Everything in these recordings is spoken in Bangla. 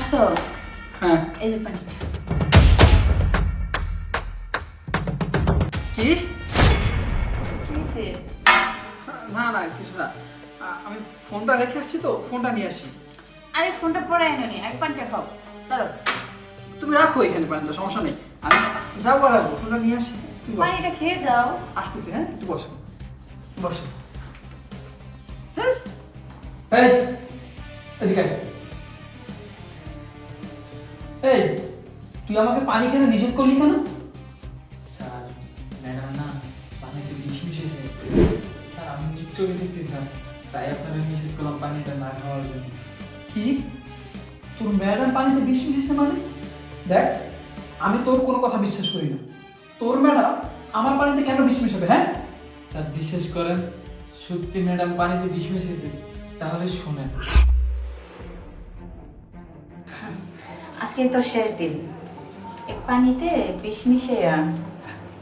আসো। হ্যাঁ। এই যে পানিটা। কি? কি হয়েছে? না না কিছু না, আমি ফোনটা রেখে আসছি তো, ফোনটা নিয়ে আসি। আরে ফোনটা পরে আনো নি, এক পানিটা খাও। ধরো তুমি রাখো এখানে পানিটা, সমস্যা নেই। আমি যাবো আর আসবো, ফোনটা নিয়ে আসি। তুমি বসো। পানিটা খেয়ে যাও। আসতেছি, হ্যাঁ একটু বসো বসো। হুম। এই এদিকে আয়। এই তুই আমাকে পানি খেতে নিষেধ করলি কেন? স্যার ম্যাডাম না পানিতে বিষ মিশিয়েছে। স্যার আমি নিশ্চয়ই দেখছি স্যার, তাই আপনারা নিষেধ করলাম পানিটা না খাওয়ার জন্য। কি, তোর ম্যাডাম পানিতে বিষ মিশিয়েছে মানে? দেখ, আমি তোর কোনো কথা বিশ্বাস করি না। তোর ম্যাডাম আমার পানিতে কেন বিষ মিশাবে? হ্যাঁ স্যার বিশ্বাস করেন, সত্যি ম্যাডাম পানিতে বিষ মিশিয়েছে। তাহলে শোনেন। আজকে তো শেষ দিন, এই পানিতে বিষ মিশিয়ে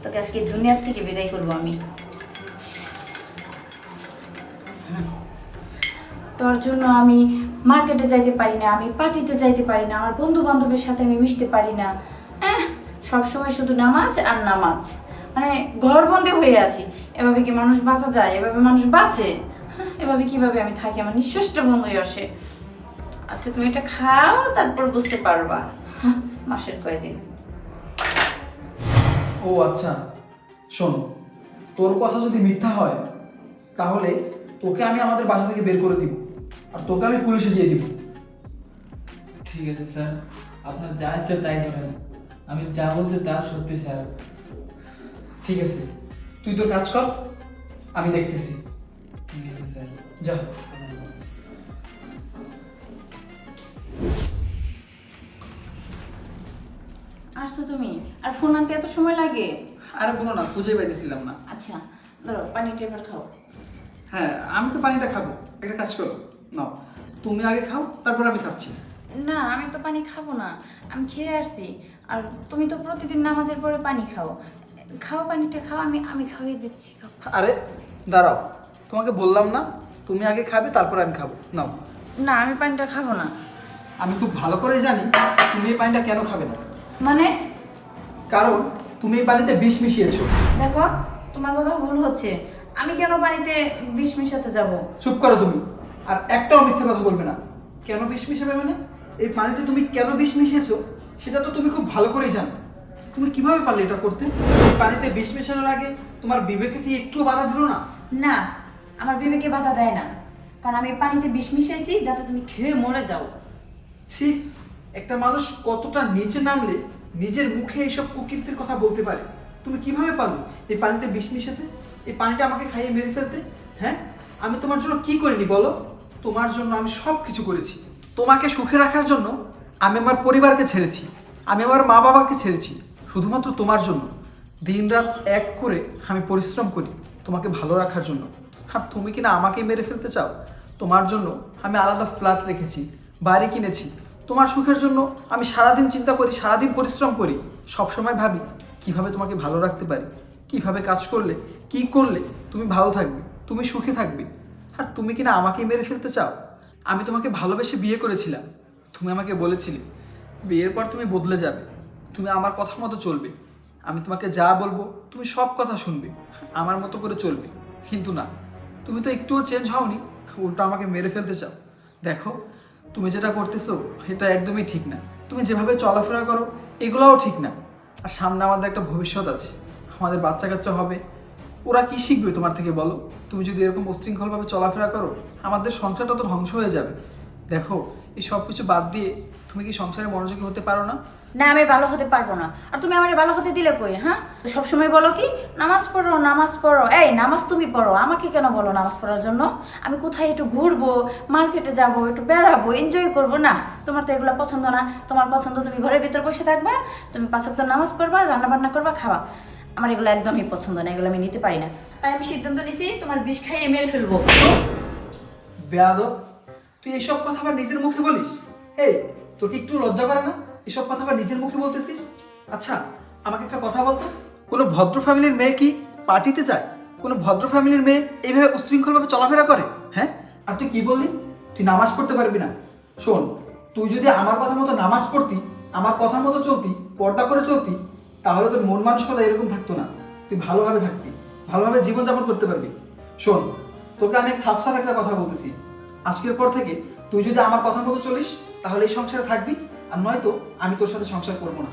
তোকে আজকে দুনিয়ার থেকে বিদায় করবো আমি। তোর জন্য আমি মার্কেটে যাইতে পারি না, আমি পার্টিতে যাইতে পারি না, আমার বন্ধু বান্ধবের সাথে আমি মিশতে পারি না। সবসময় শুধু নামাজ আর নামাজ, মানে ঘরবন্দি হয়ে আছি। এভাবে কি মানুষ বাঁচা যায়? এভাবে মানুষ বাঁচে? এভাবে কিভাবে আমি থাকি? আমার নিঃশ্বাসটা বন্ধ হয়ে আসে। আজকে তুমি এটা খাও, তারপর বুঝতে পারবা মাসের কয়েকদিন। ও আচ্ছা, শোন, তোর কথা যদি মিথ্যা হয় তাহলে তোকে আমি আমাদের বাসা থেকে বের করে দিব, আর তোকে আমি পুলিশে দিয়ে দিব। ঠিক আছে স্যার, আপনার যা ইচ্ছা তাই করেন। আমি যা বলছি তা সত্যি স্যার। ঠিক আছে, তুই তোর কাজ কর, আমি দেখতেছি। ঠিক আছে স্যার। যা। আসছো তুমি? আর ফোন আনতে এত সময় লাগে? আরে বলো না, খুঁজে পাইতেছিলাম না। আচ্ছা ধরো পানিটা এবার খাও। হ্যাঁ, আমি তো পানিটা খাবো। একটা কাজ করো, নাও তুমি আগে খাও, তারপর আমি খাচ্ছি। না আমি তো পানি খাবো না, আমি খেয়ে আসছি। আর তুমি তো প্রতিদিন নামাজের পরে পানি খাও। খাও, পানিটা খাও, আমি আমি খাওয়াই দিচ্ছি, খাও। আরে দাঁড়াও, তোমাকে বললাম না তুমি আগে খাবে তারপর আমি খাবো, নাও। না আমি পানিটা খাবো না। আমি খুব ভালো করে জানি তুমি এই পানিটা কেন খাবে না। মানে? কারণ তুমি এই পানিতে বিষ মিশিয়েছো। দেখো তোমার কথা ভুল হচ্ছে, আমি কেন পানিতে বিষ মিশাতে যাব? চুপ করো তুমি, আর একটাও মিথ্যে কথা বলবে না। কেন বিষ মিশাবে মানে? এই পানিতে তুমি কেন বিষ মিশিয়েছো সেটা তো তুমি খুব ভালো করেই জানো। তুমি কিভাবে পারলে এটা করতে? এই পানিতে বিষ মেশানোর আগে তোমার বিবেকে কি একটুও বাধা দিল না? না, আমার বিবেকে বাধা দেয় না, কারণ আমি পানিতে বিষ মিশিয়েছি যাতে তুমি খেয়ে মরে যাও। ছি, একটা মানুষ কতটা নিচে নামলে নিজের মুখে এইসব কুকীর্তির কথা বলতে পারে। তুমি কিভাবে পারলে এই পানিতে বিষ মিশাতে, এই পানিটা আমাকে খাইয়ে মেরে ফেলতে? হ্যাঁ, আমি তোমার জন্য কি করিনি বলো? তোমার জন্য আমি সব কিছু করেছি। তোমাকে সুখে রাখার জন্য আমি আমার পরিবারকে ছেড়েছি, আমি আমার মা বাবাকে ছেড়েছি, শুধুমাত্র তোমার জন্য। দিনরাত এক করে আমি পরিশ্রম করি তোমাকে ভালো রাখার জন্য। আর তুমি কিনা আমাকেই মেরে ফেলতে চাও? তোমার জন্য আমি আলাদা ফ্ল্যাট রেখেছি, বাড়ি কিনেছি। তোমার সুখের জন্য আমি সারাদিন চিন্তা করি, সারাদিন পরিশ্রম করি, সবসময় ভাবি কিভাবে তোমাকে ভালো রাখতে পারি, কিভাবে কাজ করলে, কি করলে তুমি ভালো থাকবে, তুমি সুখে থাকবে। আর তুমি কিনা আমাকেই মেরে ফেলতে চাও? আমি তোমাকে ভালোবেসে বিয়ে করেছিলাম, তুমি আমাকে বলেছিলে বিয়ের পর তুমি বদলে যাবে, তুমি আমার কথা মতো চলবে, আমি তোমাকে যা বলবো তুমি সব কথা শুনবে, আমার মতো করে চলবে। কিন্তু না, তুমি তো একটুও চেঞ্জ হওনি, উল্টো আমাকে মেরে ফেলতে চাও। দেখো, তুমি যেটা করতেছো এটা একদমই ঠিক না। তুমি যেভাবে চলাফেরা করো এগুলোও ঠিক না। আর সামনে আমাদের একটা ভবিষ্যৎ আছে, আমাদের বাচ্চা কাচ্চা হবে, ওরা কি শিখবে তোমার থেকে বলো? তুমি যদি এরকম উশৃঙ্খলভাবে চলাফেরা করো আমাদের সংসারটা তো ধ্বংস হয়ে যাবে। দেখো, এই সব কিছু বাদ দিয়ে তুমি কি সংসারে মনোযোগী হতে পারো না? না আমি ভালো হতে পারবো না। আর তুমি আমার ভালো হতে দিলে কই? হ্যাঁ, সবসময় বলো কি নামাজ পড়ো নামাজ পড়ো। এই নামাজ তুমি পড়ো, আমাকে কেন বলো নামাজ পড়ার জন্য? আমি কোথায় একটু ঘুরবো, মার্কেটে যাব, একটু বেড়াবো, এনজয় করবো না? তোমার তো এগুলো পছন্দ না। তোমার পছন্দ তুমি ঘরের ভিতর বসে থাকবা, তুমি 5 ওয়াক্ত নামাজ পড়বা, রান্না বান্না করবা, খাওয়া। আমার এগুলো একদমই পছন্দ না, এগুলো আমি নিতে পারি না। তাই আমি সিদ্ধান্ত নিছি তোমার বিষ খাইয়ে মেরে ফেলবো। বেয়াদব, তুই এইসব কথা আবার নিজের মুখে বলিস? এই, তোর কি একটু লজ্জা করে না এসব কথা আবার নিজের মুখে বলতেছিস? আচ্ছা, আমাকে একটা কথা বলতো, কোনো ভদ্র ফ্যামিলির মেয়ে কি পার্টিতে যায়? কোনো ভদ্র ফ্যামিলির মেয়ে এইভাবে উশৃঙ্খলভাবে চলাফেরা করে? হ্যাঁ, আর তুই কি বললি তুই নামাজ পড়তে পারবি না? শোন, তুই যদি আমার কথা মতো নামাজ পড়তি, আমার কথা মতো চলতি, পর্দা করে চলতি, তাহলে তোর মন মানসিকতা এরকম থাকতো না। তুই ভালোভাবে থাকতি, ভালোভাবে জীবনযাপন করতে পারবি। শোন, তোকে আমি সাফ সাফ একটা কথা বলতেছি, আজকের পর থেকে তুই যদি আমার কথা মতো চলিস তাহলে এই সংসারে থাকবি, আর নয়তো আমি তোর সাথে সংসার করবো না।